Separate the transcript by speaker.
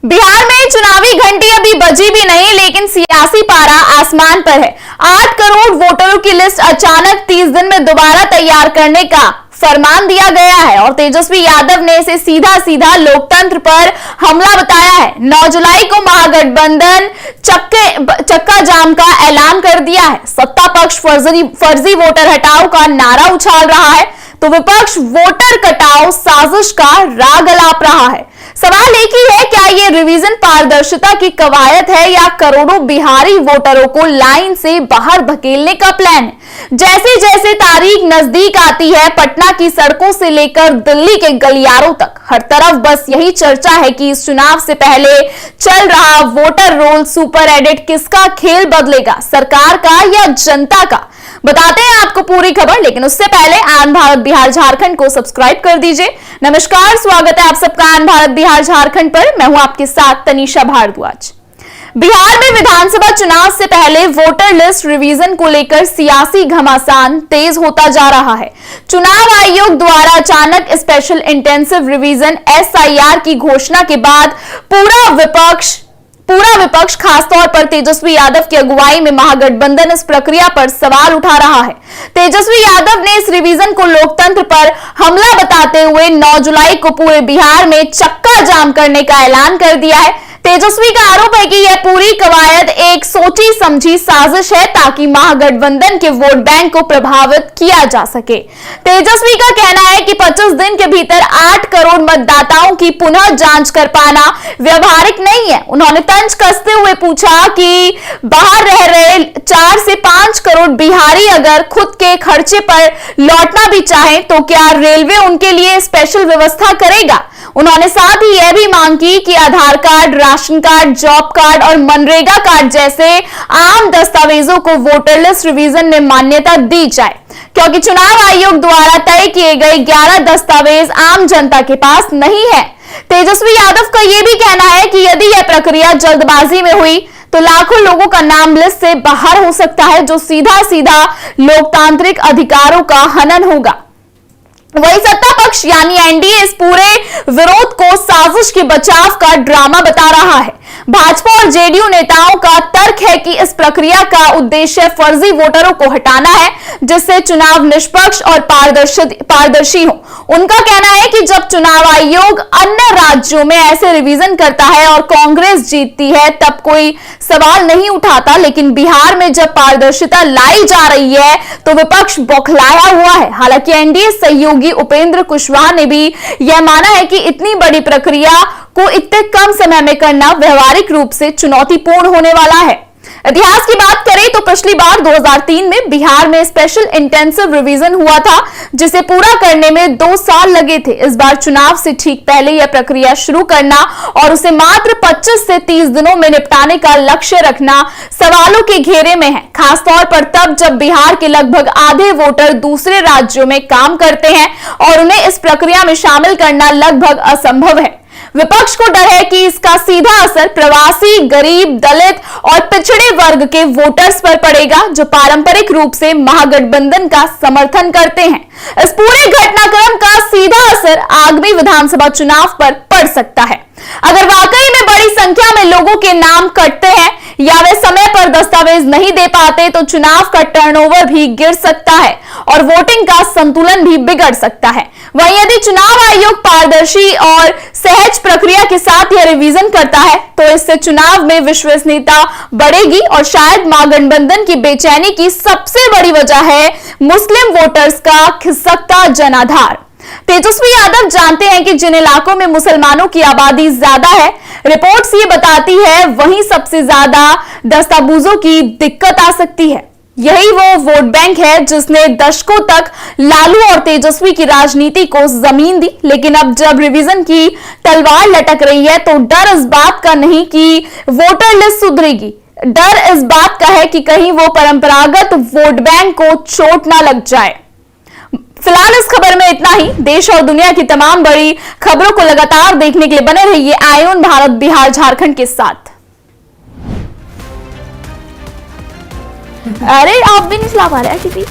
Speaker 1: बिहार में चुनावी घंटी अभी बजी भी नहीं, लेकिन सियासी पारा आसमान पर है। 8 करोड़ वोटरों की लिस्ट अचानक 30 दिन में दोबारा तैयार करने का फरमान दिया गया है और तेजस्वी यादव ने इसे सीधा सीधा लोकतंत्र पर हमला बताया है। 9 जुलाई को महागठबंधन चक्का जाम का ऐलान कर दिया है। सत्ता पक्ष फर्जी वोटर हटाओ का नारा उछाल रहा है तो विपक्ष वोटर कटाओ साजिश का राग अलाप रहा है। सवाल एक ही है, क्या ये रिवीजन पारदर्शिता की कवायद है या करोड़ों बिहारी वोटरों को लाइन से बाहर धकेलने का प्लान है? जैसे जैसे तारीख नजदीक आती है, पटना की सड़कों से लेकर दिल्ली के गलियारों तक हर तरफ बस यही चर्चा है कि इस चुनाव से पहले चल रहा वोटर रोल सुपर एडिट किसका खेल बदलेगा, सरकार का या जनता का? बताते हैं आपको पूरी खबर, लेकिन उससे पहले आन भारत बिहार झारखंड को सब्सक्राइब कर दीजिए। नमस्कार, स्वागत है आप सबका आन भारत बिहार झारखंड पर। मैं हूं आपके साथ तनीषा भारद्वाज। बिहार में विधानसभा चुनाव से पहले वोटर लिस्ट रिवीजन को लेकर सियासी घमासान तेज होता जा रहा है। चुनाव आयोग द्वारा अचानक स्पेशल इंटेंसिव रिवीजन SIR की घोषणा के बाद पूरा विपक्ष खासतौर पर तेजस्वी यादव की अगुवाई में महागठबंधन इस प्रक्रिया पर सवाल उठा रहा है। तेजस्वी यादव ने इस रिवीजन को लोकतंत्र पर हमला बताते हुए 9 जुलाई को पूरे बिहार में चक्का जाम करने का ऐलान कर दिया है। तेजस्वी का आरोप है कि यह पूरी कवायद एक सोची समझी साजिश है ताकि महागठबंधन के वोट बैंक को प्रभावित किया जा सके। तेजस्वी का कहना है कि 25 दिन के भीतर 8 करोड़ मतदाताओं की पुनः जांच कर पाना व्यवहारिक नहीं है। उन्होंने तंज कसते हुए पूछा कि बाहर रह रहे 4 से 5 करोड़ बिहारी अगर खुद के खर्चे पर लौटना भी चाहें तो क्या रेलवे उनके लिए स्पेशल व्यवस्था करेगा? उन्होंने साथ ही यह भी मांग की कि Aadhaar card, ration card, job card और मनरेगा कार्ड जैसे आम दस्तावेजों को वोटर लिस्ट रिवीजन में मान्यता दी जाए, क्योंकि चुनाव आयोग द्वारा तय किए गए 11 दस्तावेज आम जनता के पास नहीं है। तेजस्वी यादव का यह भी कहना है कि यदि यह प्रक्रिया जल्दबाजी में हुई तो लाखों लोगों का नाम लिस्ट से बाहर हो सकता है, जो सीधा सीधा लोकतांत्रिक अधिकारों का हनन होगा। वही सत्ता पक्ष यानी NDA इस पूरे विरोध को साजिश के बचाव का ड्रामा बता रहा है। भाजपा और JDU नेताओं का तर्क है कि इस प्रक्रिया का उद्देश्य फर्जी वोटरों को हटाना है, जिससे चुनाव निष्पक्ष और पारदर्शी हो। उनका कहना है कि जब चुनाव आयोग अन्य राज्यों में ऐसे रिवीजन करता है और कांग्रेस जीतती है तब कोई सवाल नहीं उठाता, लेकिन बिहार में जब पारदर्शिता लाई जा रही है तो विपक्ष बौखलाया हुआ है। हालांकि NDA सहयोगी उपेंद्र कुशवाहा ने भी यह माना है कि इतनी बड़ी प्रक्रिया को इतने कम समय में करना व्यवहारिक रूप से चुनौतीपूर्ण होने वाला है। इतिहास की बात करें तो पिछली बार 2003 में बिहार में स्पेशल इंटेंसिव रिवीजन हुआ था, जिसे पूरा करने में 2 साल लगे थे। इस बार चुनाव से ठीक पहले यह प्रक्रिया शुरू करना और उसे मात्र 25 से 30 दिनों में निपटाने का लक्ष्य रखना सवालों के घेरे में है, खासतौर पर तब जब बिहार के लगभग आधे वोटर दूसरे राज्यों में काम करते हैं और उन्हें इस प्रक्रिया में शामिल करना लगभग असंभव है। विपक्ष को डर है कि इसका सीधा असर प्रवासी, गरीब, दलित और पिछड़े वर्ग के वोटर्स पर पड़ेगा, जो पारंपरिक रूप से महागठबंधन का समर्थन करते हैं। इस पूरे घटनाक्रम का सीधा असर आगामी विधानसभा चुनाव पर पड़ सकता है। अगर वाकई में बड़ी संख्या में लोगों के नाम कटते हैं या वे समय पर दस्तावेज नहीं दे पाते तो चुनाव का टर्नओवर भी गिर सकता है और वोटिंग का संतुलन भी बिगड़ सकता है। वहीं यदि चुनाव आयोग पारदर्शी और सहज प्रक्रिया के साथ यह रिवीजन करता है तो इससे चुनाव में विश्वसनीयता बढ़ेगी और शायद महागठबंधन की बेचैनी की सबसे बड़ी वजह है मुस्लिम वोटर्स का खिसकता जनाधार। तेजस्वी यादव जानते हैं कि जिन इलाकों में मुसलमानों की आबादी ज्यादा है, रिपोर्ट्स ये बताती है वहीं सबसे ज्यादा दस्तावेजों की दिक्कत आ सकती है। यही वो वोट बैंक है जिसने दशकों तक लालू और तेजस्वी की राजनीति को जमीन दी, लेकिन अब जब रिवीजन की तलवार लटक रही है तो डर इस बात का नहीं कि वोटर लिस्ट सुधरेगी, डर इस बात का है कि कहीं वो परंपरागत वोट बैंक को चोट ना लग जाए। फिलहाल इस खबर में इतना ही। देश और दुनिया की तमाम बड़ी खबरों को लगातार देखने के लिए बने रहिए आन भारत बिहार झारखंड के साथ। अरे आप भी नहीं चला पा रहे टीवी?